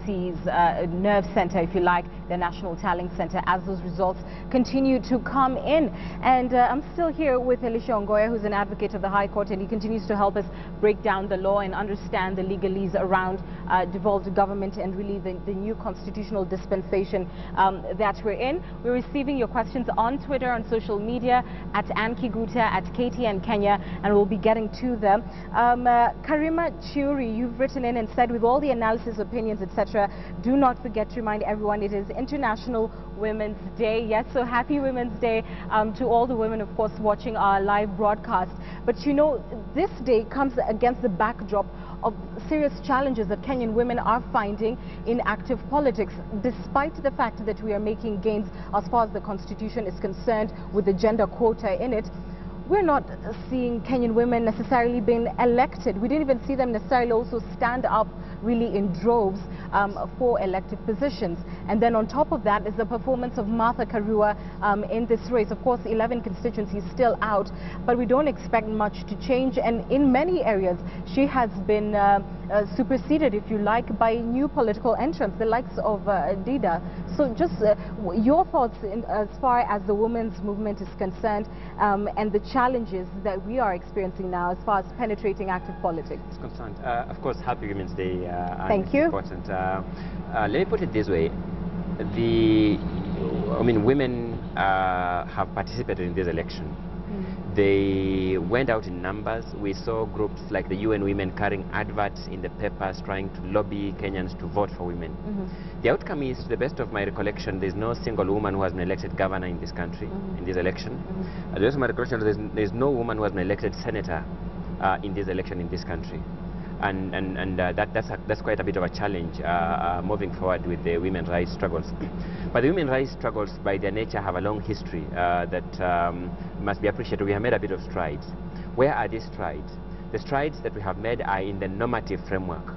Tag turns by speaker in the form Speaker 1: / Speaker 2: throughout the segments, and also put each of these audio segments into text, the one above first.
Speaker 1: IEBC's nerve center, if you like, the National Talent Center, as those results continue to come in. And I'm still here with Elisha Ongoya, who's an advocate of the High Court, and he continues to help us break down the law and understand the legalese around devolved government and really the new constitutional dispensation that we're in. We're receiving your questions on Twitter, on social media, at Anki Guta, at KTN Kenya, and we'll be getting to them. Karima Chiuri, you've written in and said, with all the analysis, opinions, etc., do not forget to remind everyone it is International Women's Day. Yes, so happy Women's Day to all the women, of course, watching our live broadcast. But you know, this day comes against the backdrop of serious challenges that Kenyan women are finding in active politics, despite the fact that we are making gains as far as the constitution is concerned with the gender quota in it. We're not seeing Kenyan women necessarily being elected. We didn't even see them necessarily also stand up really in droves for elected positions. And then on top of that is the performance of Martha Karua in this race. Of course, 11 constituencies still out, but we don't expect much to change. And in many areas, she has been superseded, if you like, by new political entrants, the likes of Dida. So just your thoughts as far as the women's movement is concerned and the challenges that we are experiencing now as far as penetrating active politics.
Speaker 2: It's concerned. Of course, Happy Women's Day.
Speaker 1: Thank you.
Speaker 2: Important. Let me put it this way. Women have participated in this election. They went out in numbers. We saw groups like the UN Women carrying adverts in the papers trying to lobby Kenyans to vote for women. The outcome is, to the best of my recollection, there's no single woman who has been elected governor in this country, in this election. To the best of my recollection, there's no woman who has been elected senator in this election in this country. And that's quite a bit of a challenge moving forward with the women's rights struggles. But the women's rights struggles, by their nature, have a long history that must be appreciated. We have made a bit of strides. Where are these strides? The strides that we have made are in the normative framework.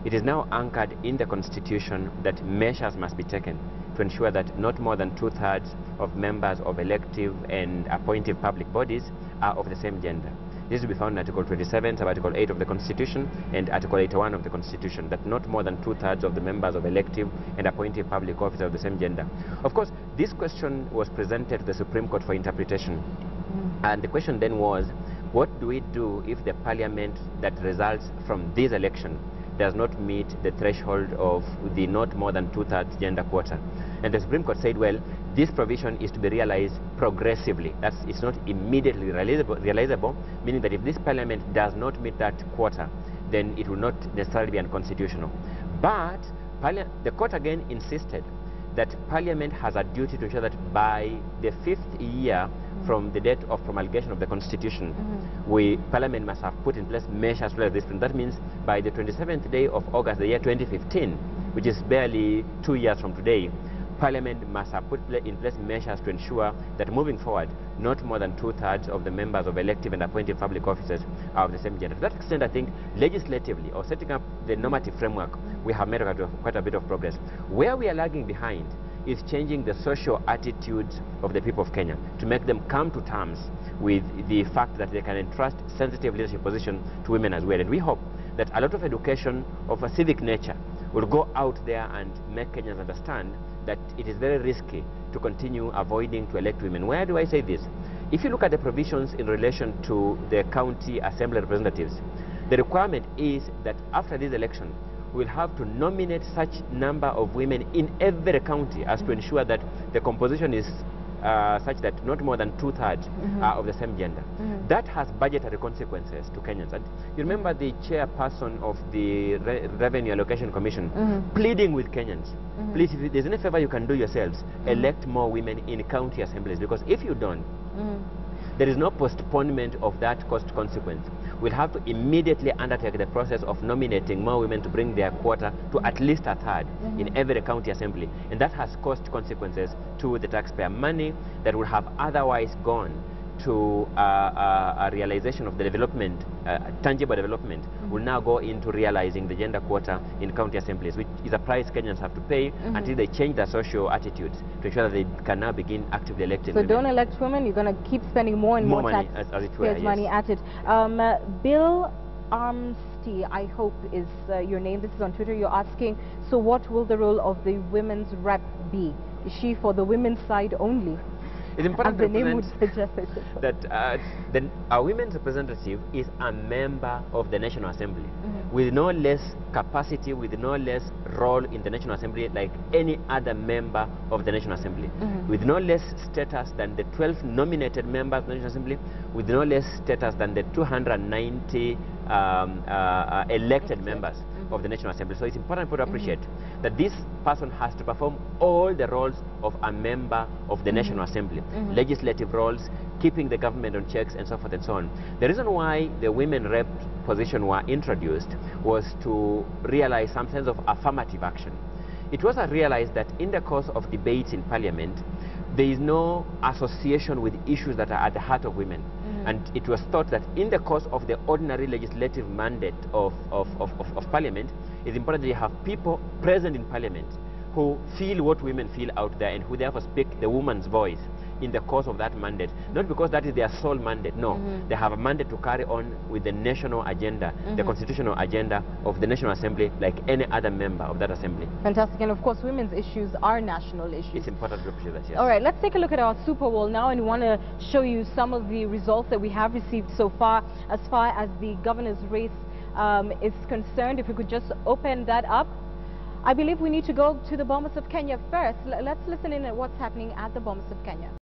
Speaker 2: It is now anchored in the Constitution that measures must be taken to ensure that not more than 2/3 of members of elective and appointive public bodies are of the same gender. This will be found in Article 27, Article 8 of the Constitution and Article 81 of the Constitution, that not more than 2/3 of the members of elective and appointive public office are of the same gender. Of course, this question was presented to the Supreme Court for interpretation. And the question then was, what do we do if the parliament that results from this election does not meet the threshold of the not more than 2/3 gender quota? And the Supreme Court said, well, this provision is to be realized progressively. It's not immediately realizable, meaning that if this parliament does not meet that quota, then it will not necessarily be unconstitutional. But the court again insisted that parliament has a duty to ensure that by the 5th year from the date of promulgation of the constitution, parliament must have put in place measures like this. And that means by the 27th day of August, the year 2015, which is barely 2 years from today, Parliament must have put in place measures to ensure that moving forward, not more than 2/3 of the members of elective and appointed public officers are of the same gender. To that extent, I think legislatively, or setting up the normative framework, we have made quite a bit of progress. Where we are lagging behind is changing the social attitudes of the people of Kenya to make them come to terms with the fact that they can entrust sensitive leadership positions to women as well. And we hope that a lot of education of a civic nature will go out there and make Kenyans understand that it is very risky to continue avoiding to elect women. Where do I say this? If you look at the provisions in relation to the county assembly representatives, the requirement is that after this election, we'll have to nominate such number of women in every county as to ensure that the composition is such that not more than 2/3 are of the same gender. That has budgetary consequences to Kenyans. And you remember the chairperson of the Revenue Allocation Commission pleading with Kenyans, please, if there's any favor you can do yourselves, elect more women in county assemblies, because if you don't, there is no postponement of that cost consequence. We'll have to immediately undertake the process of nominating more women to bring their quota to at least 1/3 in every county assembly. And that has cost consequences to the taxpayer. Money that would have otherwise gone to a realization of the development, tangible development, will now go into realizing the gender quota in county assemblies, which is a price Kenyans have to pay until they change their social attitudes to ensure that they can now begin actively electing
Speaker 1: so
Speaker 2: women.
Speaker 1: Don't elect women, you're going to keep spending more and more
Speaker 2: money,
Speaker 1: tax
Speaker 2: as it were, yes.
Speaker 1: money at it. Bill Armstead Christy, I hope is your name. This is on Twitter. You're asking, so what will the role of the women's rep be? Is she for the women's side only?
Speaker 2: It's important to
Speaker 1: the name would
Speaker 2: represent
Speaker 1: suggest it.
Speaker 2: that our women's representative is a member of the National Assembly with no less capacity, with no less role in the National Assembly like any other member of the National Assembly, with no less status than the 12 nominated members of the National Assembly, with no less status than the 290 elected members of the National Assembly. So it's important for you to appreciate that this person has to perform all the roles of a member of the National Assembly, legislative roles, keeping the government on checks, and so forth and so on. The reason why the women rep position were introduced was to realize some sense of affirmative action. It was realized that in the course of debates in Parliament, there is no association with issues that are at the heart of women. And it was thought that in the course of the ordinary legislative mandate of Parliament, it's important that you have people present in Parliament who feel what women feel out there and who therefore speak the woman's voice in the course of that mandate. Not because that is their sole mandate, no. They have a mandate to carry on with the national agenda, the constitutional agenda of the National Assembly, like any other member of that assembly.
Speaker 1: Fantastic. And of course, women's issues are national issues.
Speaker 2: It's important to appreciate that, yes.
Speaker 1: All right, let's take a look at our Super Bowl now, and we want to show you some of the results that we have received so far as the governor's race is concerned. If we could just open that up. I believe we need to go to the Bomas of Kenya first. Let's listen in at what's happening at the Bomas of Kenya.